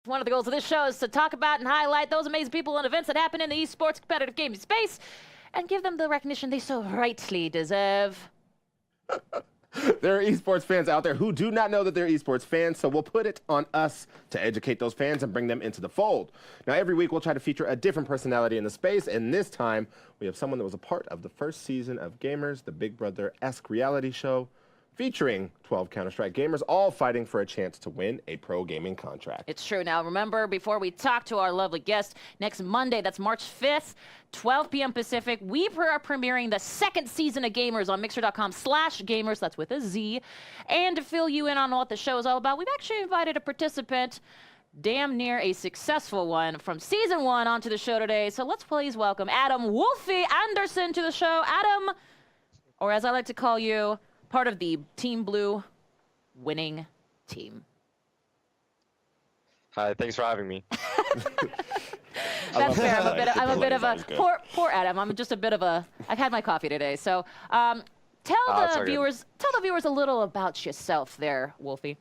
One of the goals of this show is to talk about and highlight those amazing people and events that happen in the esports competitive gaming space and give them the recognition they so rightly deserve. There are esports fans out there who do not know that they're esports fans, so we'll put it on us to educate those fans and bring them into the fold. Now, every week we'll try to feature a different personality in the space, and this time we have someone that was a part of the first season of Gamers, the Big Brother-esque reality show, featuring 12 Counter-Strike gamers, all fighting for a chance to win a pro gaming contract. It's true. Now, remember, before we talk to our lovely guest, next Monday, that's March 5th, 12 p.m. Pacific, we are premiering the second season of Gamers on Mixer.com/gamers, that's with a Z. And to fill you in on what the show is all about, we've actually invited a participant, damn near a successful one, from season 1 onto the show today. So let's please welcome Adam WolfY Andersson to the show. Adam, or as I like to call you, part of the Team Blue winning team. Hi, thanks for having me. That's fair. I'm a bit of a poor Adam. I'm just a bit of a. I've had my coffee today, so tell the viewers a little about yourself, there, WolfY.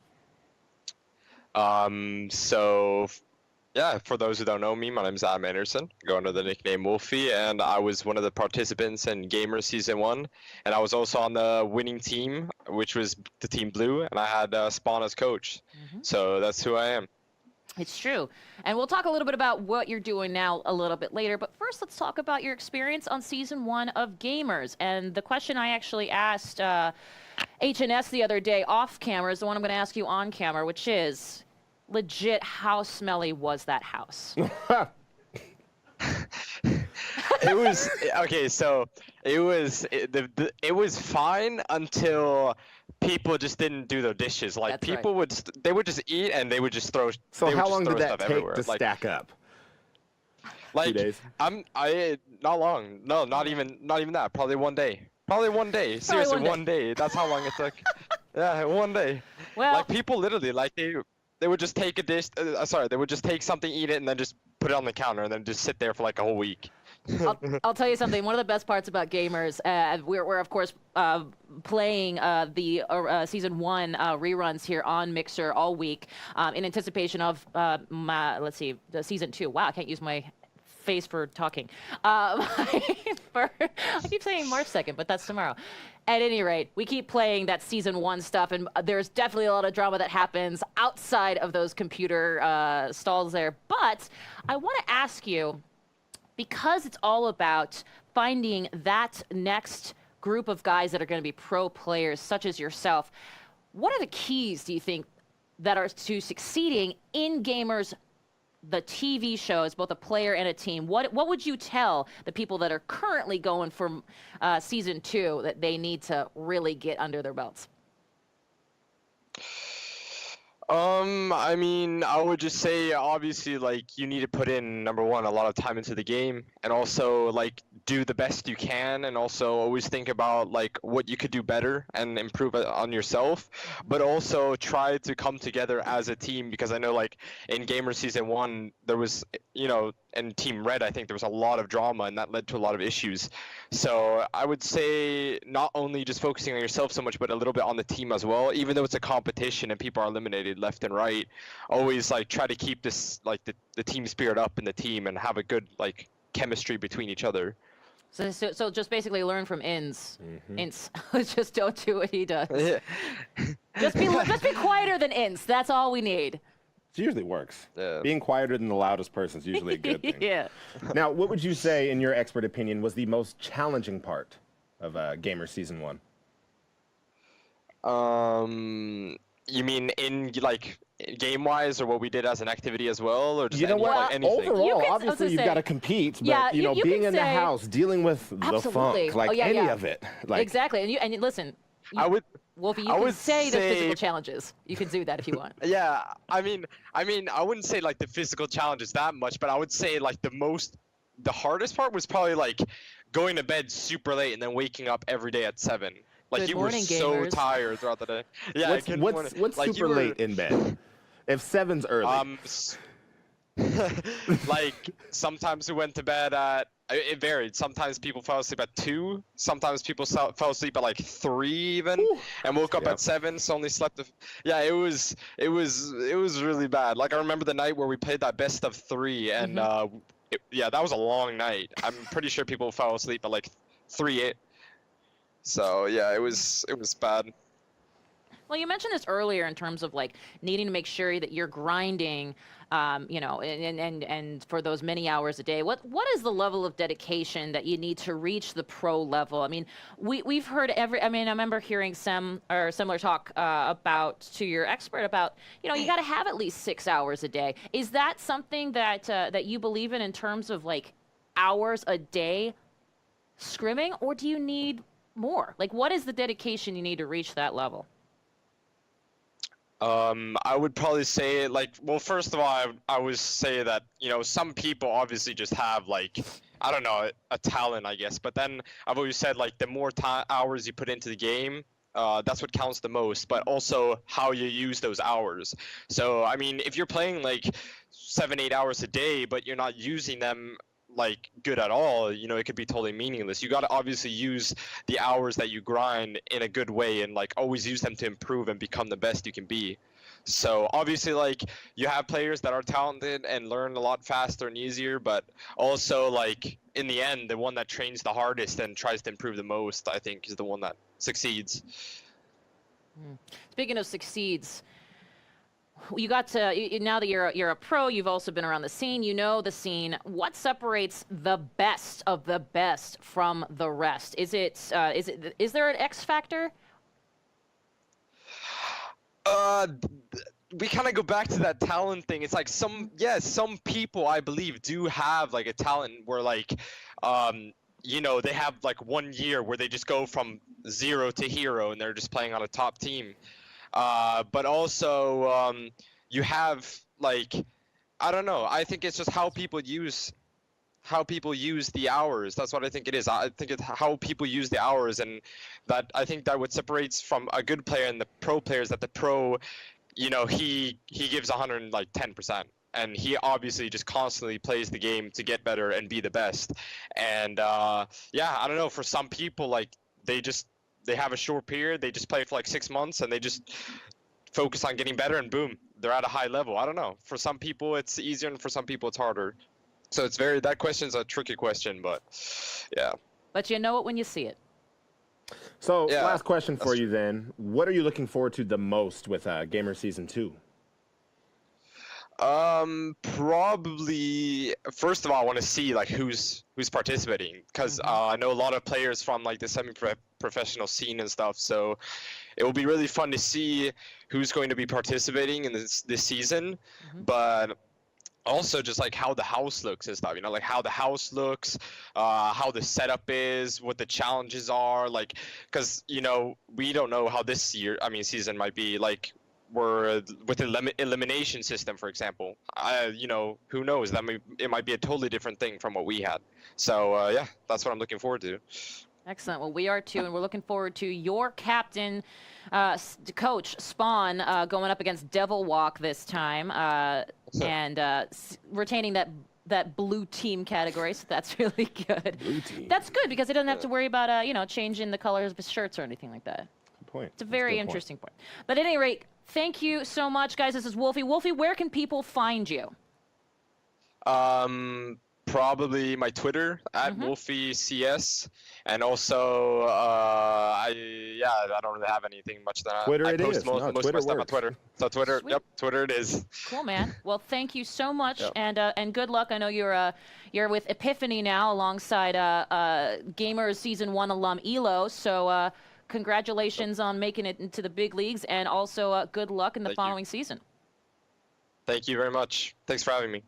Yeah, for those who don't know me, my name is Adam Andersson. I go under the nickname WolfY, and I was one of the participants in Gamers Season 1. And I was also on the winning team, which was the Team Blue, and I had Spawn as coach. So that's who I am. It's true. And we'll talk a little bit about what you're doing now a little bit later. But first, let's talk about your experience on Season 1 of Gamers. And the question I actually asked HNS the other day off camera is the one I'm going to ask you on camera, which is, legit, how smelly was that house? It was okay. So it was fine until people just didn't do their dishes. Like That's people right. they would just eat and they would just throw. So how long did that stuff take everywhere. to stack up? Like 2 days? Not long. No, not even that. Probably one day. Probably one day. Seriously, one day. That's how long it took. Yeah, one day. Well, like people literally like they would just take a dish. They would just take something, eat it, and then just put it on the counter, and then just sit there for like a whole week. I'll tell you something. One of the best parts about Gamers, we're of course playing the Season 1 reruns here on Mixer all week in anticipation of the Season 2. Wow, I can't use my face for talking. I keep saying March 2nd, but that's tomorrow. At any rate, we keep playing that Season 1 stuff, and there's definitely a lot of drama that happens outside of those computer stalls there. But I want to ask you, because it's all about finding that next group of guys that are going to be pro players, such as yourself, what are the keys, do you think, that are to succeeding in Gamers, the TV show, as both a player and a team? What would you tell the people that are currently going for Season 2 that they need to really get under their belts? I mean, I would just say, obviously, like, you need to put in, number one, a lot of time into the game, and also, like, do the best you can, and also always think about, like, what you could do better and improve on yourself, but also try to come together as a team, because I know, like, in Gamer Season 1, there was, and Team Red, I think there was a lot of drama, and that led to a lot of issues. So I would say not only just focusing on yourself so much, but a little bit on the team as well, even though it's a competition and people are eliminated left and right. Always like try to keep this, like, the team spirit up in the team and have a good, like, chemistry between each other. So just basically learn from Ince. Ince, just don't do what he does. just be quieter than Ince. That's all we need. It usually works. Yeah. Being quieter than the loudest person is usually a good thing. Yeah. Now, what would you say, in your expert opinion, was the most challenging part of Gamer Season 1? You mean in, like, game-wise, or what we did as an activity as well, or just anything? Overall, obviously you've got to compete, but Yeah, you being in the house, dealing with the funk, like any of it, like exactly. And listen, WolfY, you can say the physical challenges. You can do that if you want. Yeah, I mean, I wouldn't say like the physical challenges that much, but I would say like the hardest part was probably like going to bed super late and then waking up every day at 7. Like Good you morning, were so gamers. tired throughout the day. Yeah. What's like, super late in bed? If 7's early. Like sometimes we went to bed at It varied. Sometimes people fell asleep at 2. Sometimes people fell asleep at like 3 even, and woke up at 7. So only slept. Yeah, it was really bad. Like I remember the night where we played that best of 3, and yeah, that was a long night. I'm pretty sure people fell asleep at like 3. So yeah, it was bad. Well, you mentioned this earlier in terms of like needing to make sure that you're grinding, you know, and for those many hours a day. What is the level of dedication that you need to reach the pro level? I mean, we've heard I remember hearing similar talk about to your expert about, you know, you got to have at least 6 hours a day. Is that something that that you believe in terms of like hours a day scrimming, or do you need more? Like, what is the dedication you need to reach that level? I would probably say, like, well, first of all, I would say that, you know, some people obviously just have, like, I don't know, a talent, I guess. But then I've always said, like, the more hours you put into the game, that's what counts the most, but also how you use those hours. So, I mean, if you're playing, like, 7-8 hours a day, but you're not using them like good at all, you know, it could be totally meaningless. You got to obviously use the hours that you grind in a good way, and like always use them to improve and become the best you can be. So obviously, like, you have players that are talented and learn a lot faster and easier, but also, like, in the end, the one that trains the hardest and tries to improve the most, I think, is the one that succeeds. Speaking of succeeds, you got to, now that you're a pro, you've also been around the scene, you know the scene. What separates the best of the best from the rest? Is there an X factor? We kind of go back to that talent thing. It's like some people I believe do have like a talent where like, you know, they have like 1 year where they just go from 0 to hero and they're just playing on a top team. But also, you have like, I don't know. I think it's just how people use the hours. That's what I think it is. I think it's how people use the hours, and that I think that what separates from a good player and the pro player is that the pro, you know, he gives 110%. And he obviously just constantly plays the game to get better and be the best. And yeah, I don't know. For some people, like they have a short period, they just play for like 6 months and they just focus on getting better and boom, they're at a high level. I don't know. For some people it's easier and for some people it's harder. So it's that question's a tricky question, but yeah. But you know it when you see it. So Yeah, last question for you then. What are you looking forward to the most with Gamer Season 2? Probably first of all, I want to see like who's participating, because I know a lot of players from like the semi-professional scene and stuff. So it will be really fun to see who's going to be participating in this season, but also just like how the house looks and stuff. You know, like how the house looks, how the setup is, what the challenges are. Like, because you know we don't know how this season might be like. We're with the elimination system, for example. You know, who knows? It might be a totally different thing from what we had. So yeah, that's what I'm looking forward to. Excellent. Well, we are too, and we're looking forward to your captain, coach Spawn, going up against Devil Walk this time, and retaining that blue team category. So that's really good. Blue team. That's good because he doesn't have to worry about you know, changing the colors of his shirts or anything like that. Good point. It's a very interesting point. But at any rate, thank you so much, guys. This is WolfY. WolfY, where can people find you? Probably my Twitter at WolfyCS, and also I don't really have anything much that Twitter I it post is. most No, of my Twitter stuff on works. Twitter. So Twitter, Sweet. yep, Twitter it is. Cool, man. Well, thank you so much, Yep. and good luck. I know you're with Epiphany now alongside Gamers Season 1 alum Elo. So congratulations on making it into the big leagues, and also good luck in the Thank you. following season. Thank you very much. Thanks for having me.